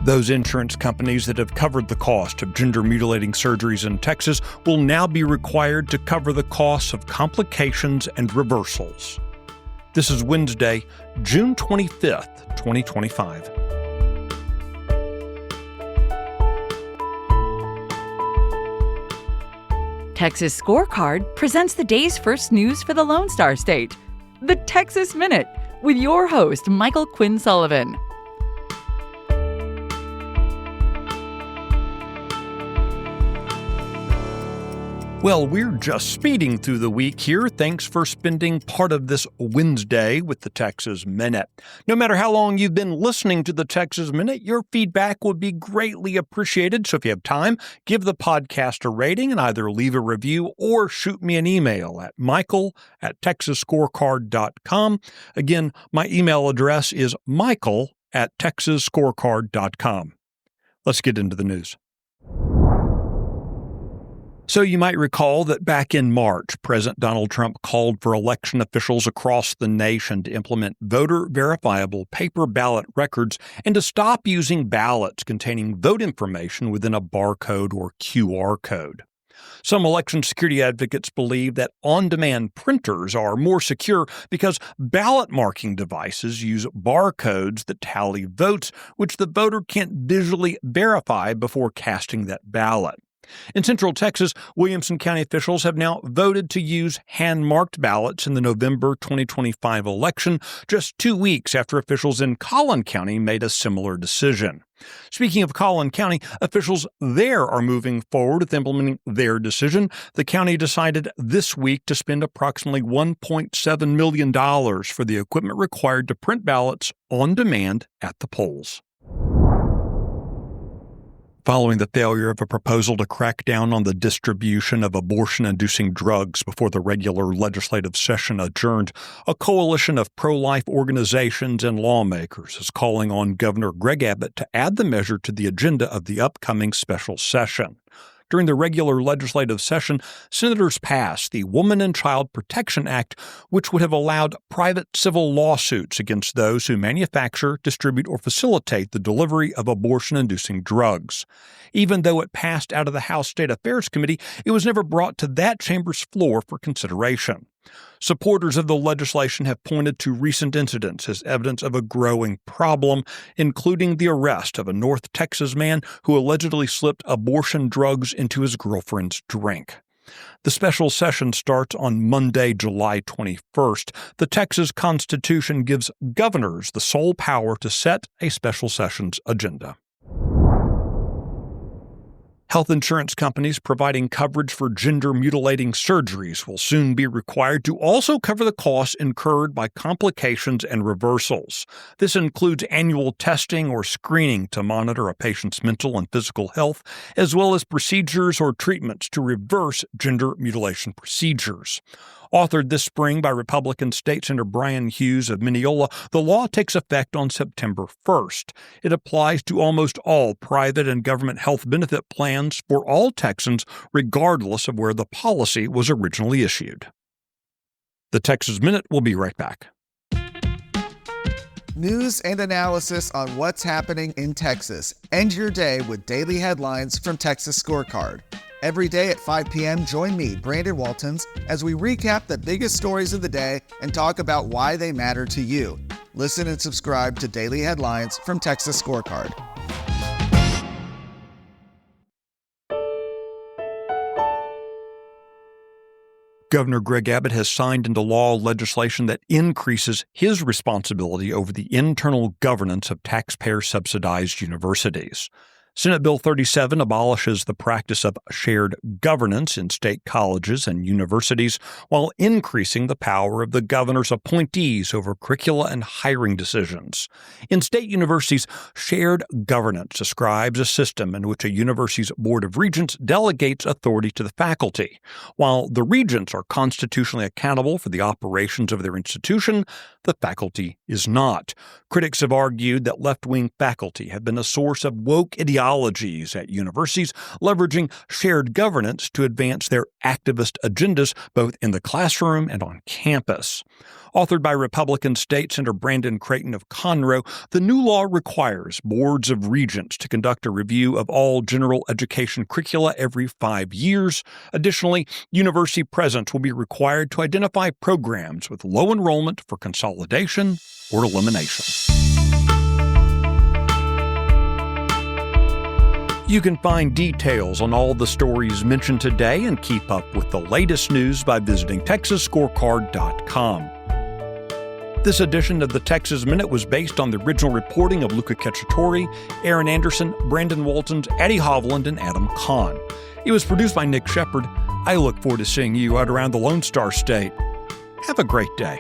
Those insurance companies that have covered the cost of gender-mutilating surgeries in Texas will now be required to cover the costs of complications and reversals. This is Wednesday, June 25th, 2025. Texas Scorecard presents the day's first news for the Lone Star State, the Texas Minute, with your host, Michael Quinn Sullivan. Well, we're just speeding through the week here. Thanks for spending part of this Wednesday with the Texas Minute. No matter how long you've been listening to the Texas Minute, your feedback would be greatly appreciated. So if you have time, give the podcast a rating and either leave a review or shoot me an email at michael@texasscorecard.com. Again, my email address is michael@texasscorecard.com. Let's get into the news. So you might recall that back in March, President Donald Trump called for election officials across the nation to implement voter-verifiable paper ballot records and to stop using ballots containing vote information within a barcode or QR code. Some election security advocates believe that on-demand printers are more secure because ballot marking devices use barcodes that tally votes, which the voter can't visually verify before casting that ballot. In Central Texas, Williamson County officials have now voted to use hand-marked ballots in the November 2025 election, just 2 weeks after officials in Collin County made a similar decision. Speaking of Collin County, officials there are moving forward with implementing their decision. The county decided this week to spend approximately $1.7 million for the equipment required to print ballots on demand at the polls. Following the failure of a proposal to crack down on the distribution of abortion-inducing drugs before the regular legislative session adjourned, a coalition of pro-life organizations and lawmakers is calling on Governor Greg Abbott to add the measure to the agenda of the upcoming special session. During the regular legislative session, senators passed the Woman and Child Protection Act, which would have allowed private civil lawsuits against those who manufacture, distribute, or facilitate the delivery of abortion-inducing drugs. Even though it passed out of the House State Affairs Committee, it was never brought to that chamber's floor for consideration. Supporters of the legislation have pointed to recent incidents as evidence of a growing problem, including the arrest of a North Texas man who allegedly slipped abortion drugs into his girlfriend's drink. The special session starts on Monday, July 21st. The Texas Constitution gives governors the sole power to set a special session's agenda. Health insurance companies providing coverage for gender-mutilating surgeries will soon be required to also cover the costs incurred by complications and reversals. This includes annual testing or screening to monitor a patient's mental and physical health, as well as procedures or treatments to reverse gender mutilation procedures. Authored this spring by Republican State Senator Brian Hughes of Mineola, the law takes effect on September 1st. It applies to almost all private and government health benefit plans for all Texans, regardless of where the policy was originally issued. The Texas Minute will be right back. News and analysis on what's happening in Texas. End your day with daily headlines from Texas Scorecard. Every day at 5 p.m., join me, Brandon Waltons, as we recap the biggest stories of the day and talk about why they matter to you. Listen and subscribe to Daily Headlines from Texas Scorecard. Governor Greg Abbott has signed into law legislation that increases his responsibility over the internal governance of taxpayer-subsidized universities. Senate Bill 37 abolishes the practice of shared governance in state colleges and universities while increasing the power of the governor's appointees over curricula and hiring decisions. In state universities, shared governance describes a system in which a university's Board of Regents delegates authority to the faculty. While the regents are constitutionally accountable for the operations of their institution, the faculty is not. Critics have argued that left-wing faculty have been a source of woke ideology ideologies at universities, leveraging shared governance to advance their activist agendas both in the classroom and on campus. Authored by Republican State Senator Brandon Creighton of Conroe, the new law requires boards of regents to conduct a review of all general education curricula every 5 years. Additionally, university presidents will be required to identify programs with low enrollment for consolidation or elimination. You can find details on all the stories mentioned today and keep up with the latest news by visiting TexasScorecard.com. This edition of the Texas Minute was based on the original reporting of Luca Cacciatore, Aaron Anderson, Brandon Waltons, Addie Hovland, and Adam Kahn. It was produced by Nick Shepard. I look forward to seeing you out around the Lone Star State. Have a great day.